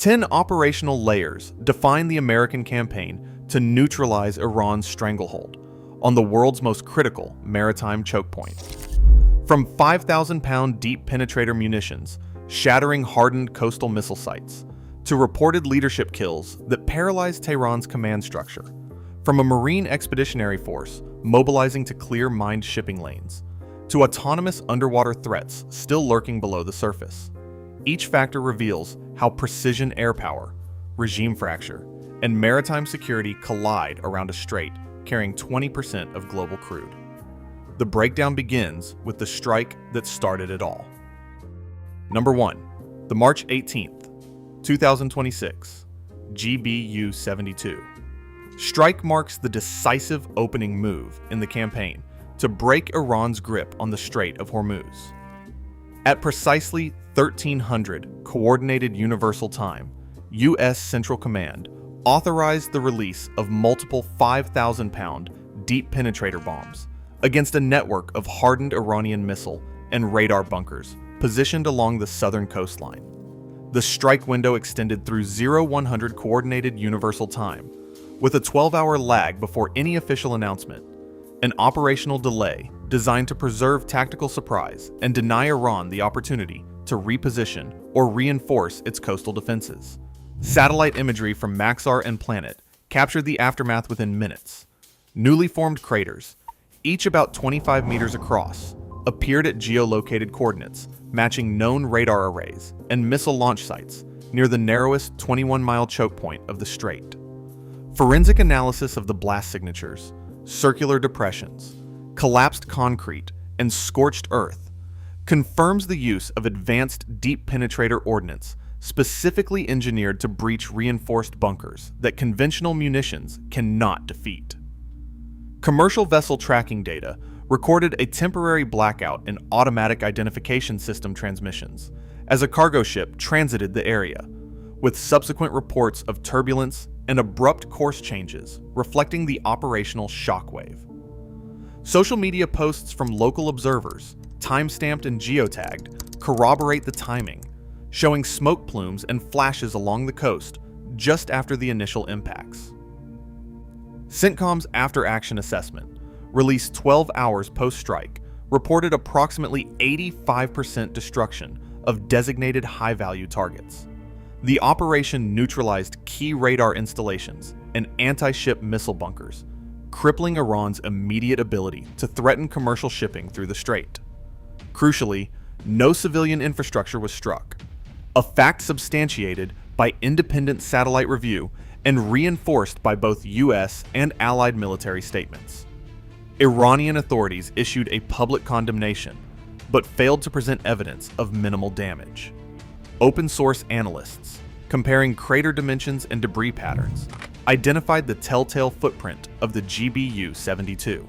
10 operational layers define the American campaign to neutralize Iran's stranglehold on the world's most critical maritime choke point. From 5,000-pound deep penetrator munitions shattering hardened coastal missile sites, to reported leadership kills that paralyzed Tehran's command structure, from a Marine Expeditionary Force mobilizing to clear mined shipping lanes, to autonomous underwater threats still lurking below the surface. Each factor reveals how precision air power, regime fracture, and maritime security collide around a strait carrying 20% of global crude. The breakdown begins with the strike that started it all. Number 1. The March 18th, 2026, GBU-72. Strike marks the decisive opening move in the campaign to break Iran's grip on the Strait of Hormuz. At precisely 1300 Coordinated Universal Time, U.S. Central Command authorized the release of multiple 5,000-pound deep penetrator bombs against a network of hardened Iranian missile and radar bunkers positioned along the southern coastline. The strike window extended through 0100 Coordinated Universal Time, with a 12-hour lag before any official announcement, an operational delay designed to preserve tactical surprise and deny Iran the opportunity to reposition or reinforce its coastal defenses. Satellite imagery from Maxar and Planet captured the aftermath within minutes. Newly formed craters, each about 25 meters across, appeared at geolocated coordinates matching known radar arrays and missile launch sites near the narrowest 21-mile choke point of the strait. Forensic analysis of the blast signatures, circular depressions, collapsed concrete, and scorched earth confirms the use of advanced deep penetrator ordnance specifically engineered to breach reinforced bunkers that conventional munitions cannot defeat. Commercial vessel tracking data recorded a temporary blackout in automatic identification system transmissions as a cargo ship transited the area, with subsequent reports of turbulence and abrupt course changes reflecting the operational shockwave. Social media posts from local observers, time-stamped and geotagged, corroborate the timing, showing smoke plumes and flashes along the coast just after the initial impacts. CENTCOM's after-action assessment, released 12 hours post-strike, reported approximately 85% destruction of designated high-value targets. The operation neutralized key radar installations and anti-ship missile bunkers, crippling Iran's immediate ability to threaten commercial shipping through the strait. Crucially, no civilian infrastructure was struck, a fact substantiated by independent satellite review and reinforced by both U.S. and allied military statements. Iranian authorities issued a public condemnation, but failed to present evidence of minimal damage. Open-source analysts, comparing crater dimensions and debris patterns, identified the telltale footprint of the GBU-72,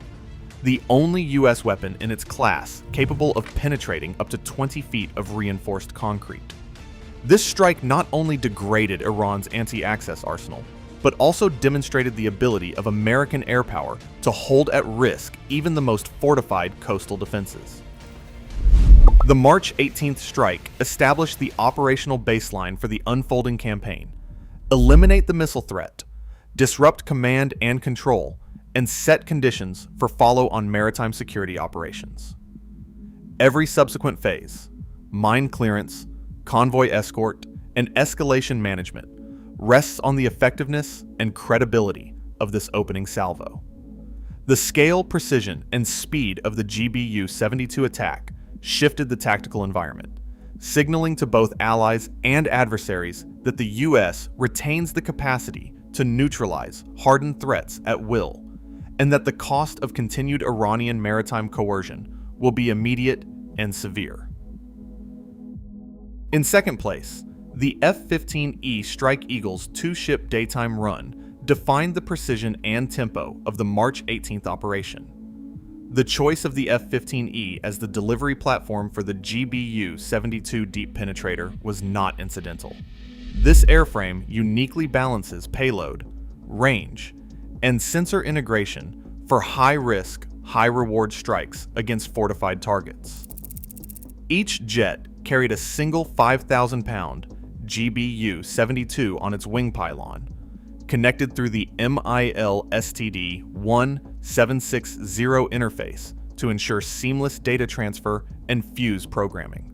the only U.S. weapon in its class capable of penetrating up to 20 feet of reinforced concrete. This strike not only degraded Iran's anti-access arsenal, but also demonstrated the ability of American air power to hold at risk even the most fortified coastal defenses. The March 18th strike established the operational baseline for the unfolding campaign: eliminate the missile threat, disrupt command and control, and set conditions for follow-on maritime security operations. Every subsequent phase, mine clearance, convoy escort, and escalation management, rests on the effectiveness and credibility of this opening salvo. The scale, precision, and speed of the GBU-72 attack shifted the tactical environment, signaling to both allies and adversaries that the U.S. retains the capacity to neutralize hardened threats at will, and that the cost of continued Iranian maritime coercion will be immediate and severe. In second place, the F-15E Strike Eagles two-ship daytime run defined the precision and tempo of the March 18th operation. The choice of the F-15E as the delivery platform for the GBU-72 deep penetrator was not incidental. This airframe uniquely balances payload, range, and sensor integration for high-risk, high-reward strikes against fortified targets. Each jet carried a single 5,000-pound GBU-72 on its wing pylon, connected through the MIL-STD-1760 interface to ensure seamless data transfer and fuse programming.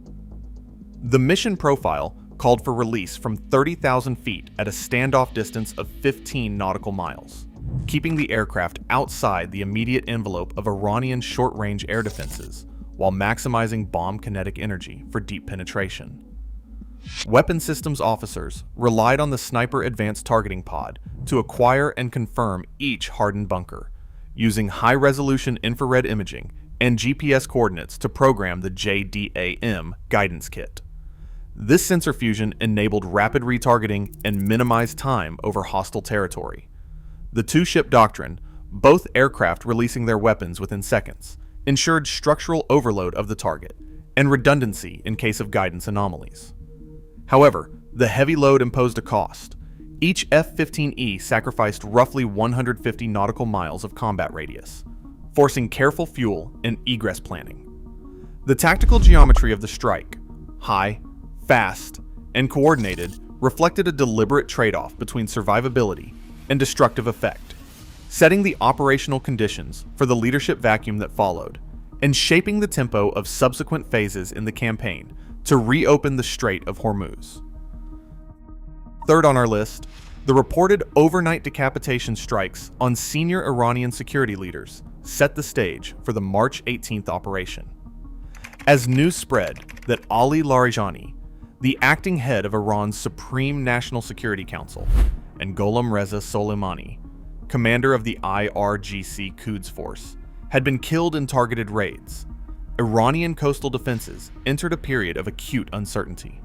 The mission profile called for release from 30,000 feet at a standoff distance of 15 nautical miles, keeping the aircraft outside the immediate envelope of Iranian short-range air defenses while maximizing bomb kinetic energy for deep penetration. Weapon systems officers relied on the Sniper Advanced Targeting Pod to acquire and confirm each hardened bunker, using high-resolution infrared imaging and GPS coordinates to program the JDAM guidance kit. This sensor fusion enabled rapid retargeting and minimized time over hostile territory. The two-ship doctrine, both aircraft releasing their weapons within seconds, ensured structural overload of the target and redundancy in case of guidance anomalies. However, the heavy load imposed a cost. Each F-15E sacrificed roughly 150 nautical miles of combat radius, forcing careful fuel and egress planning. The tactical geometry of the strike, high, fast, and coordinated, reflected a deliberate trade-off between survivability and destructive effect, setting the operational conditions for the leadership vacuum that followed, and shaping the tempo of subsequent phases in the campaign to reopen the Strait of Hormuz. Third on our list, the reported overnight decapitation strikes on senior Iranian security leaders set the stage for the March 18th operation. As news spread that Ali Larajani, the acting head of Iran's Supreme National Security Council, and Gholam Reza Soleimani, commander of the IRGC Quds Force, had been killed in targeted raids, Iranian coastal defenses entered a period of acute uncertainty.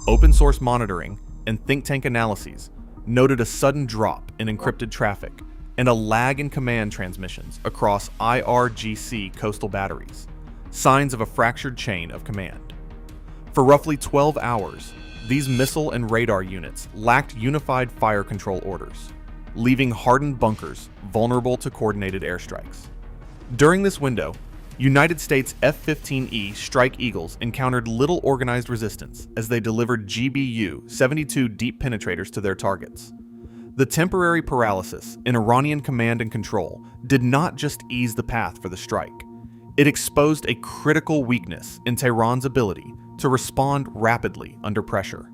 Open-source monitoring and think tank analyses noted a sudden drop in encrypted traffic and a lag in command transmissions across IRGC coastal batteries, signs of a fractured chain of command. For roughly 12 hours, these missile and radar units lacked unified fire control orders, leaving hardened bunkers vulnerable to coordinated airstrikes. During this window, United States F-15E Strike Eagles encountered little organized resistance as they delivered GBU-72 deep penetrators to their targets. The temporary paralysis in Iranian command and control did not just ease the path for the strike. It exposed a critical weakness in Tehran's ability to respond rapidly under pressure.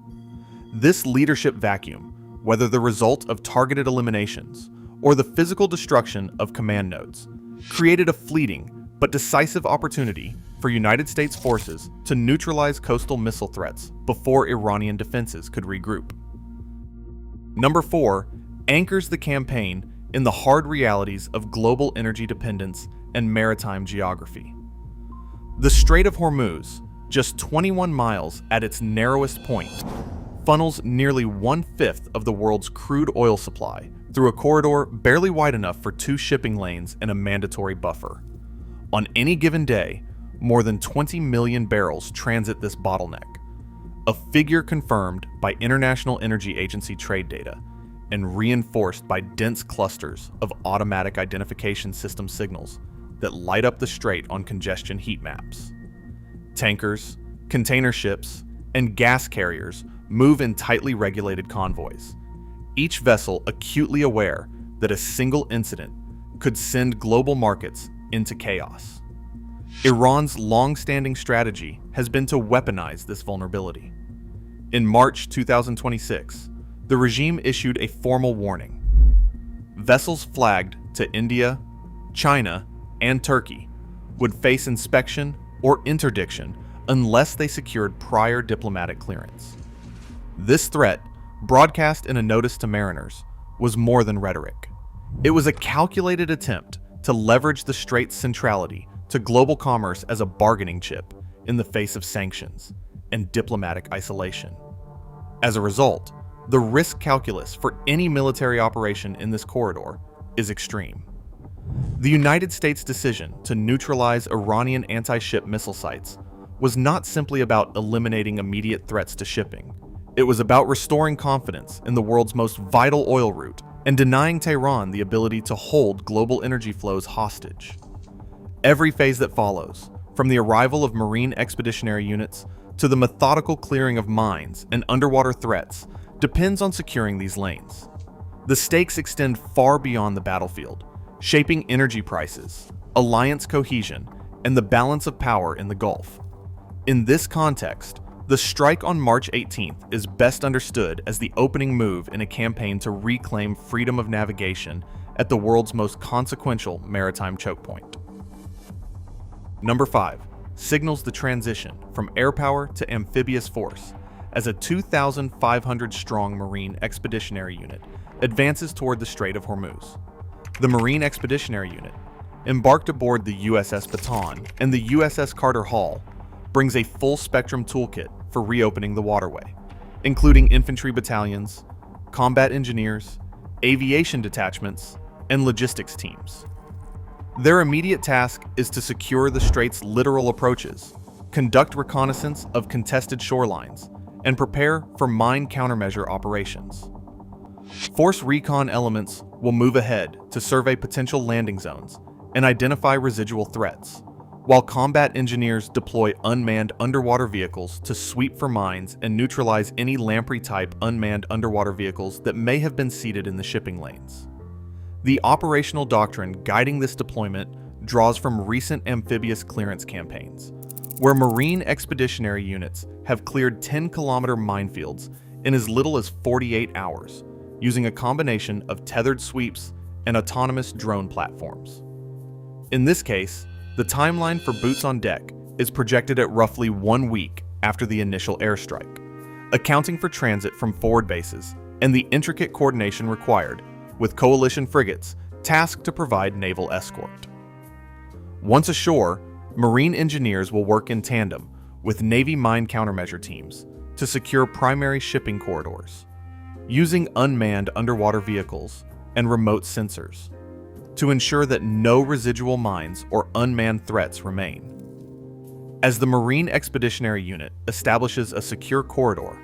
This leadership vacuum, whether the result of targeted eliminations or the physical destruction of command nodes, created a fleeting but decisive opportunity for United States forces to neutralize coastal missile threats before Iranian defenses could regroup. Number 4 anchors the campaign in the hard realities of global energy dependence and maritime geography. The Strait of Hormuz, just 21 miles at its narrowest point, funnels nearly 1/5 of the world's crude oil supply through a corridor barely wide enough for 2 shipping lanes and a mandatory buffer. On any given day, more than 20 million barrels transit this bottleneck, a figure confirmed by International Energy Agency trade data and reinforced by dense clusters of automatic identification system signals that light up the strait on congestion heat maps. Tankers, container ships, and gas carriers move in tightly regulated convoys, each vessel acutely aware that a single incident could send global markets into chaos. Iran's long-standing strategy has been to weaponize this vulnerability. In March 2026, the regime issued a formal warning. Vessels flagged to India, China, and Turkey would face inspection or interdiction unless they secured prior diplomatic clearance. This threat, broadcast in a notice to mariners, was more than rhetoric. It was a calculated attempt to leverage the strait's centrality to global commerce as a bargaining chip in the face of sanctions and diplomatic isolation. As a result, the risk calculus for any military operation in this corridor is extreme. The United States' decision to neutralize Iranian anti-ship missile sites was not simply about eliminating immediate threats to shipping. It was about restoring confidence in the world's most vital oil route and denying Tehran the ability to hold global energy flows hostage. Every phase that follows, from the arrival of Marine Expeditionary Units to the methodical clearing of mines and underwater threats depends on securing these lanes. The stakes extend far beyond the battlefield, shaping energy prices, alliance cohesion, and the balance of power in the Gulf. In this context, the strike on March 18th is best understood as the opening move in a campaign to reclaim freedom of navigation at the world's most consequential maritime choke point. Number 5. Signals the transition from air power to amphibious force as a 2,500-strong Marine Expeditionary Unit advances toward the Strait of Hormuz. The Marine Expeditionary Unit, embarked aboard the USS Baton and the USS Carter Hall, brings a full-spectrum toolkit for reopening the waterway, including infantry battalions, combat engineers, aviation detachments, and logistics teams. Their immediate task is to secure the strait's littoral approaches, conduct reconnaissance of contested shorelines, and prepare for mine countermeasure operations. Force recon elements will move ahead to survey potential landing zones and identify residual threats, while combat engineers deploy unmanned underwater vehicles to sweep for mines and neutralize any Lamprey-type unmanned underwater vehicles that may have been seated in the shipping lanes. The operational doctrine guiding this deployment draws from recent amphibious clearance campaigns, where Marine Expeditionary Units have cleared 10-kilometer minefields in as little as 48 hours, using a combination of tethered sweeps and autonomous drone platforms. In this case, the timeline for boots on deck is projected at roughly 1 week after the initial airstrike, accounting for transit from forward bases and the intricate coordination required, with coalition frigates tasked to provide naval escort. Once ashore, Marine engineers will work in tandem with Navy mine countermeasure teams to secure primary shipping corridors, using unmanned underwater vehicles and remote sensors to ensure that no residual mines or unmanned threats remain. As the Marine Expeditionary Unit establishes a secure corridor,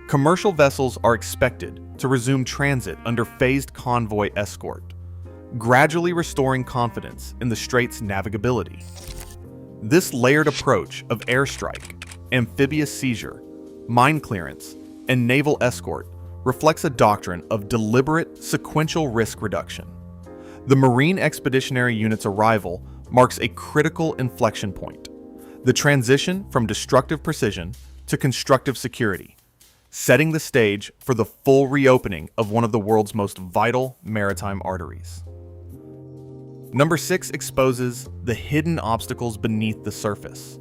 commercial vessels are expected to resume transit under phased convoy escort, gradually restoring confidence in the strait's navigability. This layered approach of airstrike, amphibious seizure, mine clearance, and naval escort reflects a doctrine of deliberate, sequential risk reduction. The Marine Expeditionary Unit's arrival marks a critical inflection point, the transition from destructive precision to constructive security, setting the stage for the full reopening of one of the world's most vital maritime arteries. Number 6 exposes the hidden obstacles beneath the surface.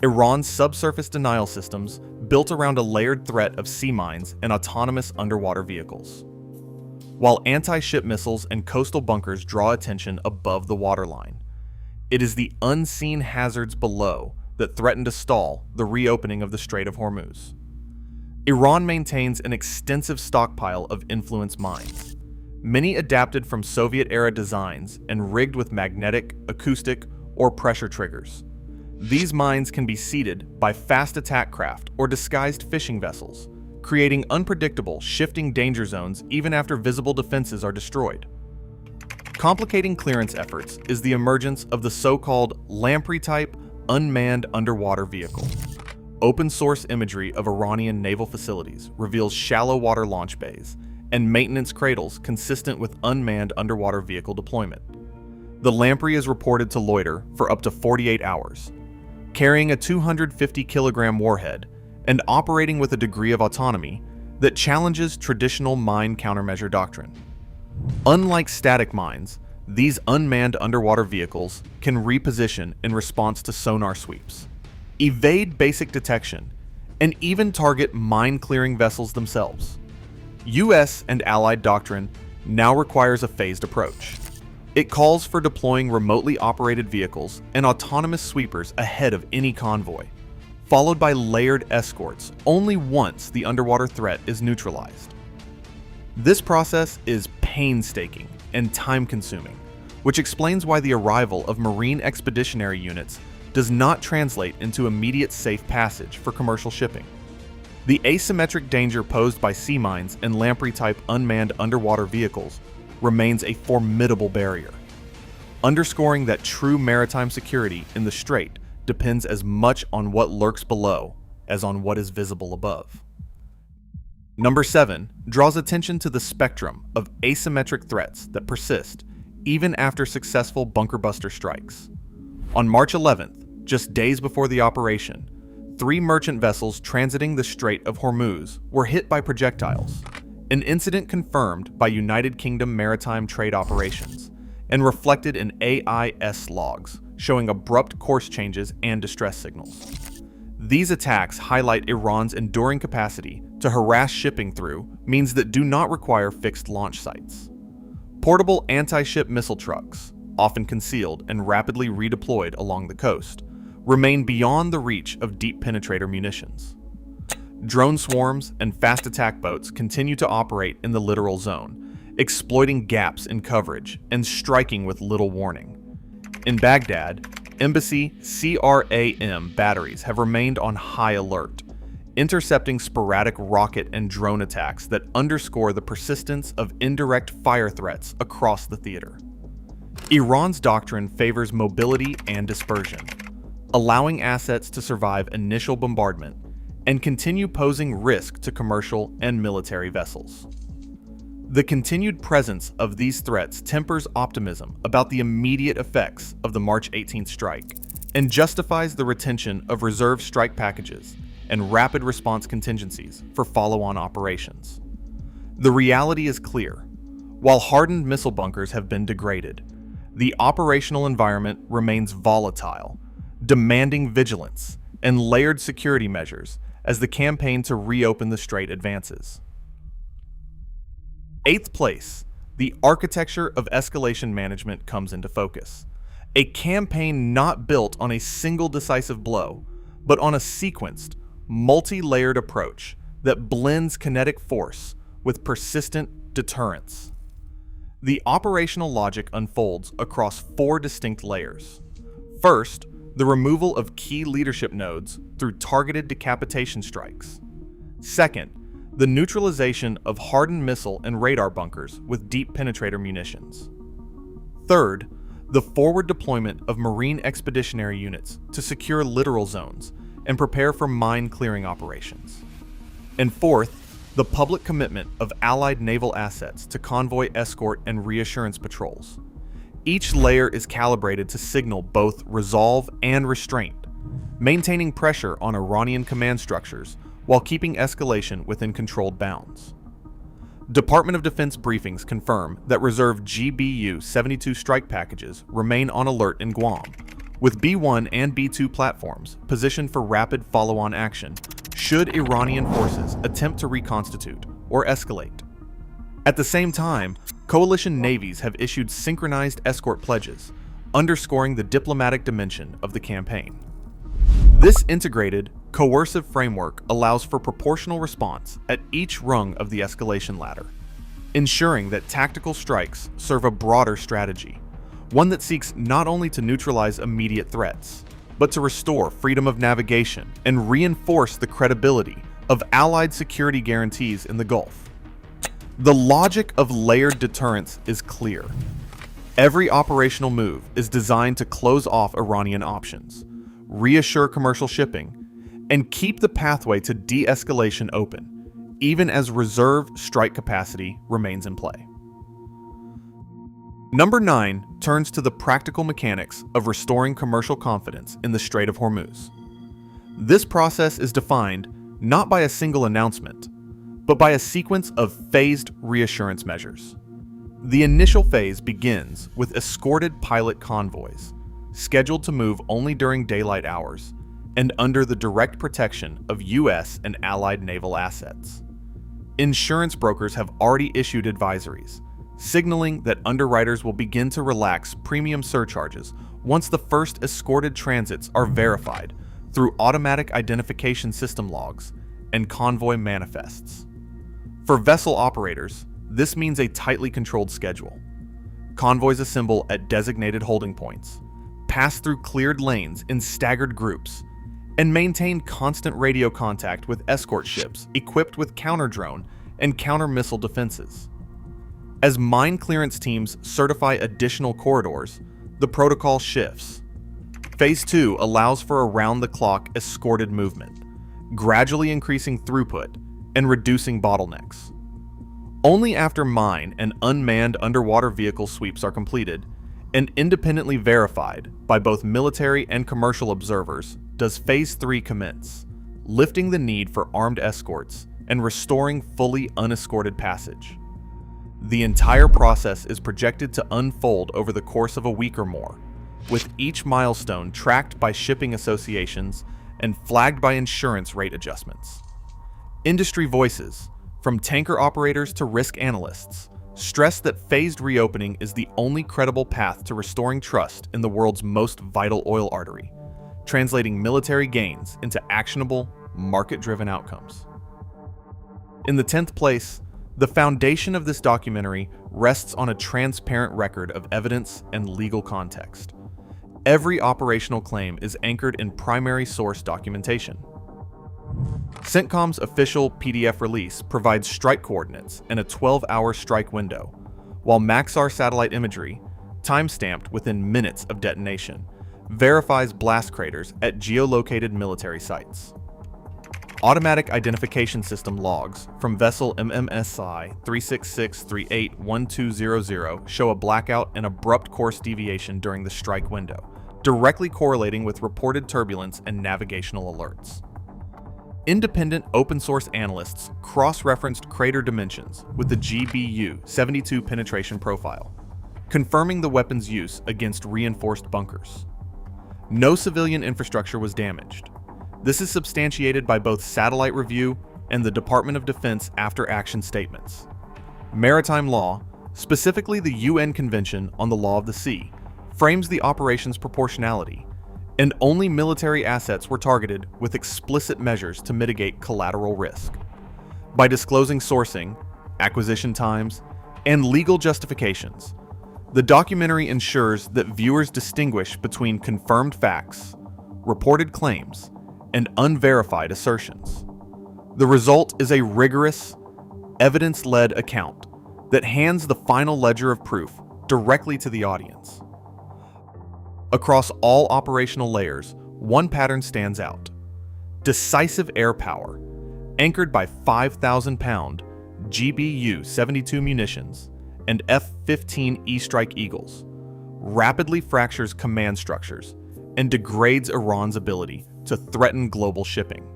Iran's subsurface denial systems built around a layered threat of sea mines and autonomous underwater vehicles. While anti-ship missiles and coastal bunkers draw attention above the waterline, it is the unseen hazards below that threaten to stall the reopening of the Strait of Hormuz. Iran maintains an extensive stockpile of influence mines, many adapted from Soviet-era designs and rigged with magnetic, acoustic, or pressure triggers. These mines can be seeded by fast attack craft or disguised fishing vessels, creating unpredictable, shifting danger zones even after visible defenses are destroyed. Complicating clearance efforts is the emergence of the so-called Lamprey-type unmanned underwater vehicle. Open-source imagery of Iranian naval facilities reveals shallow water launch bays and maintenance cradles consistent with unmanned underwater vehicle deployment. The Lamprey is reported to loiter for up to 48 hours, carrying a 250-kilogram warhead and operating with a degree of autonomy that challenges traditional mine countermeasure doctrine. Unlike static mines, these unmanned underwater vehicles can reposition in response to sonar sweeps, evade basic detection, and even target mine-clearing vessels themselves. US and Allied doctrine now requires a phased approach. It calls for deploying remotely operated vehicles and autonomous sweepers ahead of any convoy, followed by layered escorts only once the underwater threat is neutralized. This process is painstaking and time-consuming, which explains why the arrival of Marine Expeditionary Units does not translate into immediate safe passage for commercial shipping. The asymmetric danger posed by sea mines and Lamprey-type unmanned underwater vehicles remains a formidable barrier, underscoring that true maritime security in the Strait depends as much on what lurks below as on what is visible above. Number 7 draws attention to the spectrum of asymmetric threats that persist even after successful bunker buster strikes. On March 11th, just days before the operation, 3 merchant vessels transiting the Strait of Hormuz were hit by projectiles, an incident confirmed by United Kingdom Maritime Trade Operations and reflected in AIS logs showing abrupt course changes and distress signals. These attacks highlight Iran's enduring capacity to harass shipping through means that do not require fixed launch sites. Portable anti-ship missile trucks, often concealed and rapidly redeployed along the coast, remain beyond the reach of deep penetrator munitions. Drone swarms and fast attack boats continue to operate in the littoral zone, exploiting gaps in coverage and striking with little warning. In Baghdad, embassy CRAM batteries have remained on high alert, intercepting sporadic rocket and drone attacks that underscore the persistence of indirect fire threats across the theater. Iran's doctrine favors mobility and dispersion, allowing assets to survive initial bombardment and continue posing risk to commercial and military vessels. The continued presence of these threats tempers optimism about the immediate effects of the March 18th strike and justifies the retention of reserve strike packages and rapid response contingencies for follow-on operations. The reality is clear. While hardened missile bunkers have been degraded, the operational environment remains volatile, demanding vigilance and layered security measures as the campaign to reopen the strait advances. 8th place, the architecture of escalation management comes into focus. A campaign not built on a single decisive blow, but on a sequenced, multi-layered approach that blends kinetic force with persistent deterrence. The operational logic unfolds across 4 distinct layers. First, the removal of key leadership nodes through targeted decapitation strikes. Second, the neutralization of hardened missile and radar bunkers with deep penetrator munitions. Third, the forward deployment of Marine Expeditionary Units to secure littoral zones and prepare for mine clearing operations. And fourth, the public commitment of Allied naval assets to convoy escort and reassurance patrols. Each layer is calibrated to signal both resolve and restraint, maintaining pressure on Iranian command structures while keeping escalation within controlled bounds. Department of Defense briefings confirm that reserve GBU-72 strike packages remain on alert in Guam, with B-1 and B-2 platforms positioned for rapid follow-on action should Iranian forces attempt to reconstitute or escalate. At the same time, coalition navies have issued synchronized escort pledges, underscoring the diplomatic dimension of the campaign. This integrated, coercive framework allows for proportional response at each rung of the escalation ladder, ensuring that tactical strikes serve a broader strategy, one that seeks not only to neutralize immediate threats, but to restore freedom of navigation and reinforce the credibility of Allied security guarantees in the Gulf. The logic of layered deterrence is clear. Every operational move is designed to close off Iranian options, reassure commercial shipping, and keep the pathway to de-escalation open, even as reserve strike capacity remains in play. Number 9 turns to the practical mechanics of restoring commercial confidence in the Strait of Hormuz. This process is defined not by a single announcement, but by a sequence of phased reassurance measures. The initial phase begins with escorted pilot convoys, scheduled to move only during daylight hours and under the direct protection of U.S. and Allied naval assets. Insurance brokers have already issued advisories, signaling that underwriters will begin to relax premium surcharges once the first escorted transits are verified through automatic identification system logs and convoy manifests. For vessel operators, this means a tightly controlled schedule. Convoys assemble at designated holding points, pass through cleared lanes in staggered groups, and maintain constant radio contact with escort ships equipped with counter-drone and counter-missile defenses. As mine clearance teams certify additional corridors, the protocol shifts. Phase 2 allows for around-the-clock escorted movement, gradually increasing throughput and reducing bottlenecks. Only after mine and unmanned underwater vehicle sweeps are completed and independently verified by both military and commercial observers does Phase 3 commence, lifting the need for armed escorts and restoring fully unescorted passage. The entire process is projected to unfold over the course of a week or more, with each milestone tracked by shipping associations and flagged by insurance rate adjustments. Industry voices, from tanker operators to risk analysts, stress that phased reopening is the only credible path to restoring trust in the world's most vital oil artery, translating military gains into actionable, market-driven outcomes. In the 10th place, the foundation of this documentary rests on a transparent record of evidence and legal context. Every operational claim is anchored in primary source documentation. CENTCOM's official PDF release provides strike coordinates and a 12-hour strike window, while Maxar satellite imagery, timestamped within minutes of detonation, verifies blast craters at geolocated military sites. Automatic identification system logs from vessel MMSI 366381200 show a blackout and abrupt course deviation during the strike window, directly correlating with reported turbulence and navigational alerts. Independent open-source analysts cross-referenced crater dimensions with the GBU-72 penetration profile, confirming the weapon's use against reinforced bunkers. No civilian infrastructure was damaged. This is substantiated by both satellite review and the Department of Defense after-action statements. Maritime law, specifically the UN Convention on the Law of the Sea, frames the operation's proportionality, and only military assets were targeted with explicit measures to mitigate collateral risk. By disclosing sourcing, acquisition times, and legal justifications, the documentary ensures that viewers distinguish between confirmed facts, reported claims, and unverified assertions. The result is a rigorous, evidence-led account that hands the final ledger of proof directly to the audience. Across all operational layers, one pattern stands out: decisive air power, anchored by 5,000-pound GBU-72 munitions and F-15E Strike Eagles, rapidly fractures command structures and degrades Iran's ability to threaten global shipping.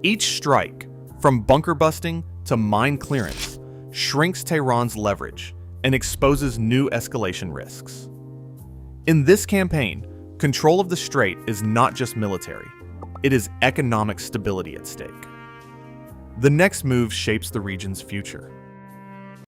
Each strike, from bunker busting to mine clearance, shrinks Tehran's leverage and exposes new escalation risks. In this campaign, control of the strait is not just military, it is economic stability at stake. The next move shapes the region's future.